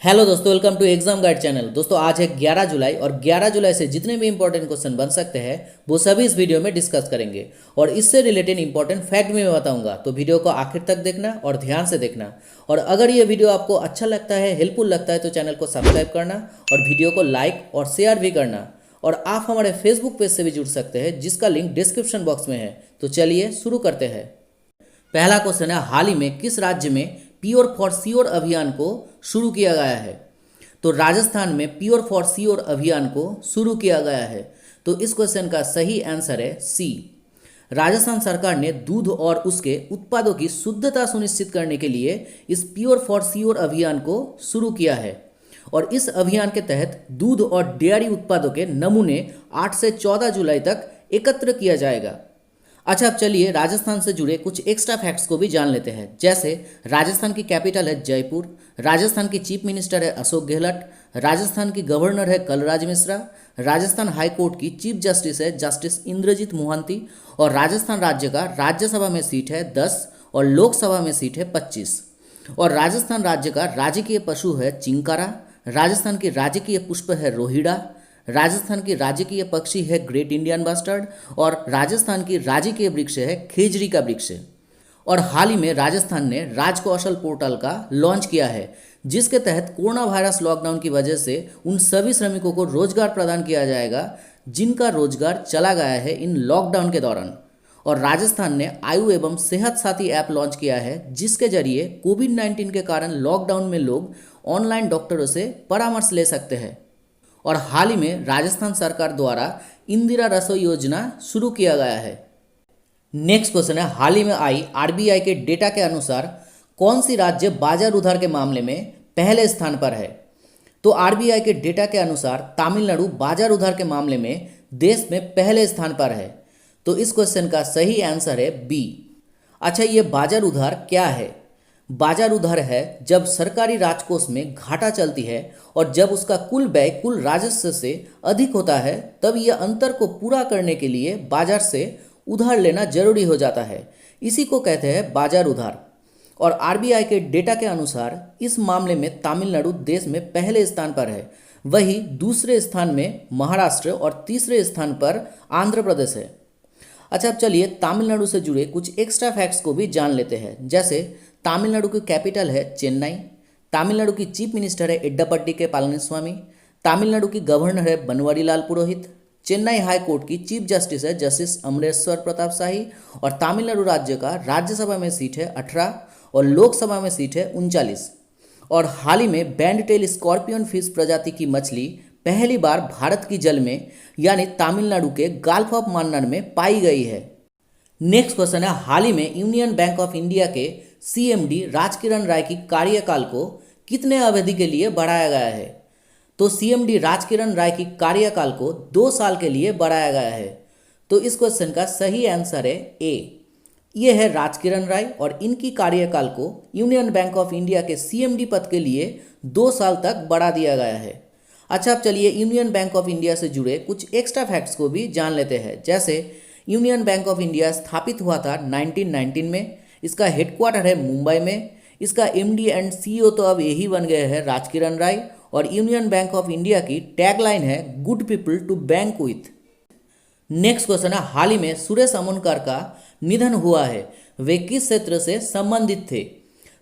Hello दोस्तों, welcome to exam guide channel. दोस्तों आज है 11 जुलाई और 11 जुलाई से जितने भी इंपॉर्टेंट क्वेश्चन बन सकते हैं वो सभी इस वीडियो में डिस्कस करेंगे और इससे रिलेटेड इंपॉर्टेंट फैक्ट भी मैं बताऊंगा। तो वीडियो को आखिर तक देखना और ध्यान से देखना। और अगर ये वीडियो आपको अच्छा लगता है, हेल्पफुल लगता है तो चैनल को सब्सक्राइब करना और वीडियो को लाइक और शेयर भी करना। और आप हमारे फेसबुक पेज से भी जुड़ सकते हैं जिसका लिंक डिस्क्रिप्शन बॉक्स में है। तो चलिए शुरू करते हैं। पहला क्वेश्चन है, हाल ही में किस राज्य में प्योर फॉर श्योर अभियान को शुरू किया गया है? तो राजस्थान में प्योर फॉर श्योर अभियान को शुरू किया गया है। तो इस क्वेश्चन का सही आंसर है सी। राजस्थान सरकार ने दूध और उसके उत्पादों की शुद्धता सुनिश्चित करने के लिए इस प्योर फॉर श्योर अभियान को शुरू किया है। और इस अभियान के तहत दूध और डेयरी उत्पादों के नमूने 8 से 14 जुलाई तक एकत्र किया जाएगा। अच्छा, अब चलिए राजस्थान से जुड़े कुछ एक्स्ट्रा फैक्ट्स को भी जान लेते हैं। जैसे राजस्थान की कैपिटल है जयपुर, राजस्थान की चीफ मिनिस्टर है अशोक गहलोत, राजस्थान की गवर्नर है कलराज मिश्रा, राजस्थान हाई कोर्ट की चीफ जस्टिस है जस्टिस इंद्रजीत मोहंती, और राजस्थान राज्य का राज्यसभा में सीट है 10 और लोकसभा में सीट है 25। और राजस्थान राज्य का राजकीय पशु है चिंकारा, राजस्थान की राजकीय पुष्प है रोहिड़ा, राजस्थान की राजकीय पक्षी है ग्रेट इंडियन बस्टर्ड, और राजस्थान की राजकीय वृक्ष है खेजड़ी का वृक्ष। और हाल ही में राजस्थान ने राजकौशल पोर्टल का लॉन्च किया है जिसके तहत कोरोना वायरस लॉकडाउन की वजह से उन सभी श्रमिकों को रोजगार प्रदान किया जाएगा जिनका रोजगार चला गया है इन लॉकडाउन के दौरान। और राजस्थान ने आयु एवं सेहत साथी ऐप लॉन्च किया है जिसके जरिए कोविड-19 के कारण लॉकडाउन में लोग ऑनलाइन डॉक्टरों से परामर्श ले सकते हैं। और हाल ही में राजस्थान सरकार द्वारा इंदिरा रसोई योजना शुरू किया गया है। नेक्स्ट क्वेश्चन है, हाल ही में आई आरबीआई के डेटा के अनुसार कौन सी राज्य बाजार उधार के मामले में पहले स्थान पर है? तो आरबीआई के डेटा के अनुसार तमिलनाडु बाजार उधार के मामले में देश में पहले स्थान पर है। तो इस क्वेश्चन का सही आंसर है बी। अच्छा, ये बाजार उधार क्या है? बाजार उधार है जब सरकारी राजकोष में घाटा चलती है और जब उसका कुल व्यय कुल राजस्व से अधिक होता है तब यह अंतर को पूरा करने के लिए बाजार से उधार लेना जरूरी हो जाता है। इसी को कहते हैं बाजार उधार। और आरबीआई के डेटा के अनुसार इस मामले में तमिलनाडु देश में पहले स्थान पर है, वही दूसरे स्थान में महाराष्ट्र और तीसरे स्थान पर आंध्र प्रदेश है। अच्छा, अब चलिए तमिलनाडु से जुड़े कुछ एक्स्ट्रा फैक्ट्स को भी जान लेते हैं। जैसे तमिलनाडु की कैपिटल है चेन्नई, तमिलनाडु की चीफ मिनिस्टर है एड्डापट्टी के पलानीस्वामी, तमिलनाडु की गवर्नर है बनवारी लाल पुरोहित, चेन्नई हाई कोर्ट की चीफ जस्टिस है जस्टिस अमरेश्वर प्रताप शाही, और तमिलनाडु राज्य का राज्यसभा में सीट है 18 और लोकसभा में सीट है 39। और हाल ही में बैंड टेल स्कॉर्पियन फिश प्रजाति की मछली पहली बार भारत की जल में यानी तमिलनाडु के गल्फ ऑफ मन्नार में पाई गई है। नेक्स्ट क्वेश्चन है, हाल ही में यूनियन बैंक ऑफ इंडिया के सीएमडी राजकिरण राय की कार्यकाल को कितने अवधि के लिए बढ़ाया गया है? तो सीएमडी राजकिरण राय की कार्यकाल को 2 साल के लिए बढ़ाया गया है। तो इस क्वेश्चन का सही आंसर है ए। ये है राजकिरण राय और इनकी कार्यकाल को यूनियन बैंक ऑफ इंडिया के सीएमडी पद के लिए 2 साल तक बढ़ा दिया गया है। अच्छा, अब चलिए यूनियन बैंक ऑफ इंडिया से जुड़े कुछ एक्स्ट्रा फैक्ट्स को भी जान लेते हैं। जैसे यूनियन बैंक ऑफ इंडिया स्थापित हुआ था 1919 में, इसका हेडक्वार्टर है मुंबई में, इसका एमडी एंड सीईओ तो अब यही बन गए हैं राजकिरण राय, और यूनियन बैंक ऑफ इंडिया की टैगलाइन है good people to bank with. Next question है, हाल ही में सुरेश अमोनकर का निधन हुआ है, वे किस क्षेत्र से संबंधित थे?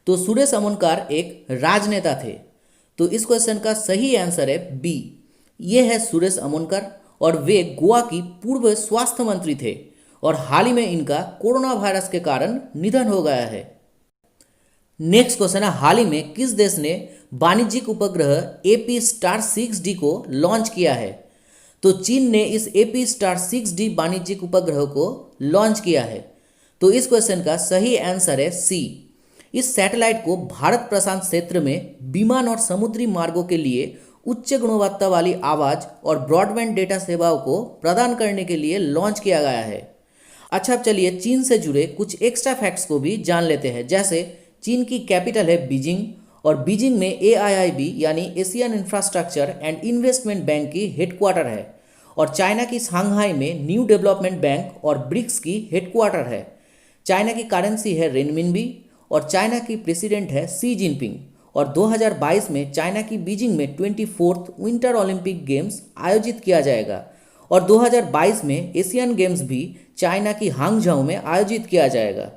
तो सुरेश अमोनकर एक राजनेता थे। तो इस क्वेश्चन का सही आंसर है बी। ये है सुरेश अमोनकर और वे गोवा की पूर्व स्वास्थ्य मंत्री थे और हाल ही में इनका कोरोना वायरस के कारण निधन हो गया है। नेक्स्ट क्वेश्चन है, हाल ही में किस देश ने वाणिज्यिक उपग्रह एपी स्टार 6D को लॉन्च किया है? तो चीन ने इस एपी स्टार 6D वाणिज्यिक उपग्रह को लॉन्च किया है। तो इस क्वेश्चन का सही आंसर है सी। इस सैटेलाइट को भारत प्रशांत क्षेत्र में विमान और समुद्री मार्गों के लिए उच्च गुणवत्ता वाली आवाज़ और ब्रॉडबैंड डेटा सेवाओं को प्रदान करने के लिए लॉन्च किया गया है। अच्छा, अब चलिए चीन से जुड़े कुछ एक्स्ट्रा फैक्ट्स को भी जान लेते हैं। जैसे चीन की कैपिटल है बीजिंग और बीजिंग में AIIB यानी Asian infrastructure and investment bank की हेडक्वार्टर है, और चाइना की शंघाई में न्यू डेवलपमेंट बैंक और ब्रिक्स की हेडक्वार्टर है। चाइना की करेंसी है रेनमिनबी और चाइना की प्रेसिडेंट है शी जिनपिंग, और 2022 में चाइना की बीजिंग में 24th विंटर ओलंपिक गेम्स आयोजित किया जाएगा और 2022 में एशियन गेम्स भी चाइना की हांगझाऊ में आयोजित किया जाएगा।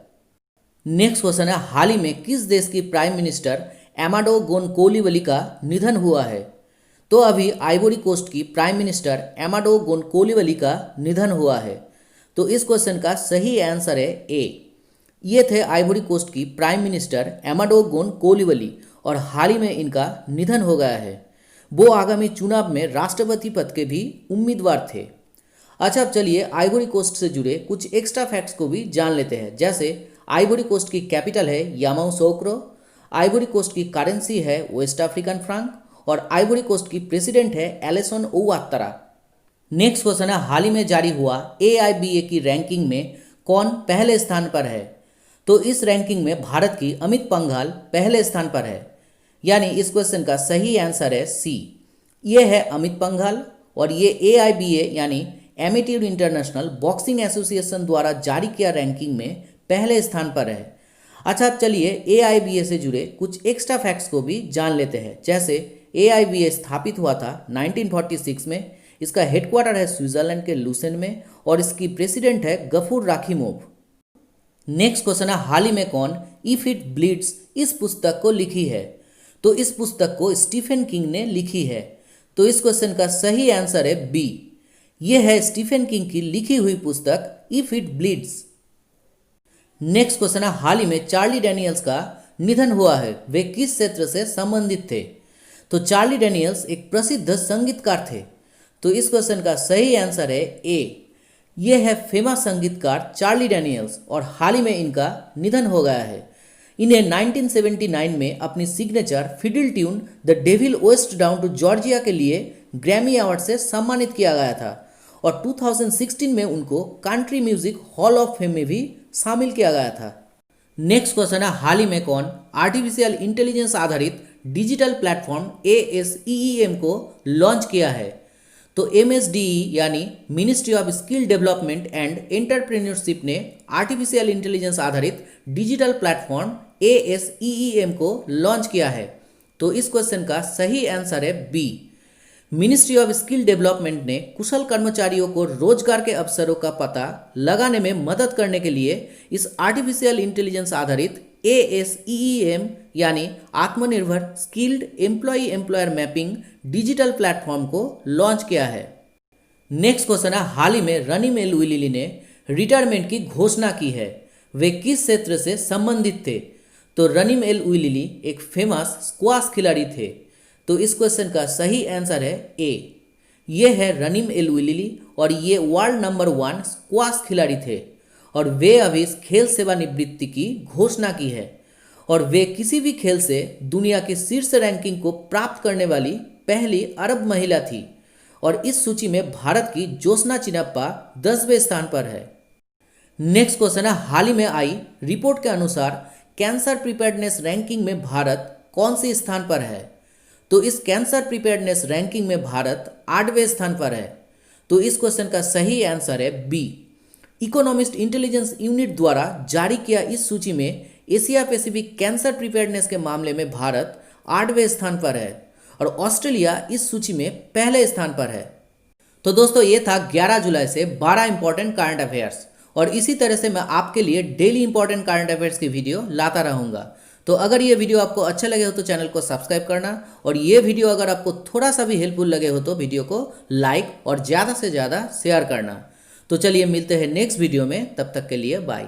नेक्स्ट क्वेश्चन है, हाल ही में किस देश की प्राइम मिनिस्टर एमाडो गोनकोलीवली का निधन हुआ है? तो अभी आइवरी कोस्ट की प्राइम मिनिस्टर एमाडो गोनकोलीवली का निधन हुआ है। तो इस क्वेश्चन का सही आंसर है ए। ये थे आइवरी कोस्ट की प्राइम मिनिस्टर एमाडो गोनकोलीवली और हाल ही में इनका निधन हो गया है। वो आगामी चुनाव में राष्ट्रपति पद के भी उम्मीदवार थे। अच्छा, अब चलिए आइवरी कोस्ट से जुड़े कुछ एक्स्ट्रा फैक्ट्स को भी जान लेते हैं। जैसे आइवरी कोस्ट की कैपिटल है यामाउसोक्रो, आइवरी कोस्ट की करेंसी है वेस्ट अफ्रीकन फ्रैंक और आइवरी कोस्ट की प्रेसिडेंट है एलिसन ओवात्तरा। नेक्स्ट क्वेश्चन है, हाल ही में जारी हुआ AIBA की रैंकिंग में कौन पहले स्थान पर है? तो इस रैंकिंग में भारत की अमित पंघाल पहले स्थान पर है, यानी इस क्वेश्चन का सही आंसर है सी। ये है अमित पंघाल और ये AIBA यानी एमेट्योर इंटरनेशनल बॉक्सिंग एसोसिएशन द्वारा जारी किया रैंकिंग में पहले स्थान पर है। अच्छा, अब चलिए AIBA से जुड़े कुछ एक्स्ट्रा फैक्ट्स को भी जान लेते हैं। जैसे AIBA स्थापित हुआ था 1946 में, इसका हेडक्वार्टर है स्विट्जरलैंड के लुसेन में और इसकी प्रेसिडेंट है गफूर राखीमोव। नेक्स्ट क्वेश्चन है, हाल ही में कौन इफ इट ब्लीड्स इस पुस्तक को लिखी है? तो इस पुस्तक को स्टीफन किंग ने लिखी है। तो इस क्वेश्चन का सही आंसर है बी। यह है स्टीफन किंग की लिखी हुई पुस्तक if it bleeds. Next question है, हाल ही में चार्ली डैनियल्स का निधन हुआ है, वे किस क्षेत्र से संबंधित थे? तो चार्ली डैनियल्स एक प्रसिद्ध संगीतकार थे। तो इस क्वेश्चन का सही आंसर है ए। यह है फेमस संगीतकार चार्ली डैनियल्स और हाल ही में इनका निधन हो गया है। इन्हें 1979 में अपनी signature fiddle tune the devil went down to Georgia के लिए ग्रैमी अवार्ड से सम्मानित किया गया था और 2016 में उनको country music hall of fame में भी शामिल किया गया था। नेक्स्ट क्वेश्चन है, हाल ही में कौन आर्टिफिशियल इंटेलिजेंस आधारित डिजिटल प्लेटफॉर्म ASEEM को लॉन्च किया है? तो MSDE यानी ministry of skill development and entrepreneurship ने आर्टिफिशियल इंटेलिजेंस आधारित डिजिटल प्लेटफॉर्म ASEEM को लॉन्च किया है। तो इस क्वेश्चन का सही आंसर है B. Ministry of skill development ने कुशल कर्मचारियों को रोजगार के अवसरों का पता लगाने में मदद करने के लिए इस आर्टिफिशियल इंटेलिजेंस आधारित ASEEM यानी Aatmanirbhar skilled employee employer mapping digital platform को लॉन्च किया है। नेक्स्ट क्वेश्चन है, हाल ही में रनिम एल उइलिली ने रिटायरमेंट की घोषणा की है, वे किस क्षेत्र से संबंधित थे? तो रनिम एल उइलिली एक फेमस स्क्वाश खिलाड़ी थे। तो इस क्वेश्चन का सही आंसर है ए। ये है रनिम एल उइलिली और ये वर्ल्ड नंबर 1 स्क्वाश खिलाड़ी थे और वे अभी इस खेल सेवानिवृत्ति की घोषणा की है और वे किसी भी खेल से दुनिया की शीर्ष रैंकिंग को प्राप्त करने वाली पहली अरब महिला थी और इस सूची में भारत की ज्योत्सना चिनप्पा 10वें स्थान पर है। नेक्स्ट क्वेश्चन है, हाल ही में आई रिपोर्ट के अनुसार कैंसर प्रिपेयर्डनेस रैंकिंग में भारत कौन से स्थान पर है? तो इस कैंसर प्रिपेयर्डनेस रैंकिंग में भारत 8वें स्थान पर है। तो इस क्वेश्चन का सही आंसर है बी। इकोनॉमिस्ट इंटेलिजेंस यूनिट द्वारा जारी किया इस सूची में एशिया पैसिफिक कैंसर प्रिपेयर्डनेस के मामले में भारत 8वें स्थान पर है और ऑस्ट्रेलिया इस सूची में पहले स्थान पर है। तो दोस्तों, ये था 11 जुलाई से 12 इंपॉर्टेंट करंट अफेयर्स और इसी तरह से मैं आपके लिए डेली इंपॉर्टेंट करंट अफेयर्स की वीडियो लाता रहूँगा। तो अगर ये वीडियो आपको अच्छा लगे हो तो चैनल को सब्सक्राइब करना और ये वीडियो अगर आपको थोड़ा सा भी हेल्पफुल लगे हो तो वीडियो को लाइक और ज़्यादा से ज़्यादा शेयर करना। तो चलिए मिलते हैं नेक्स्ट वीडियो में, तब तक के लिए बाय।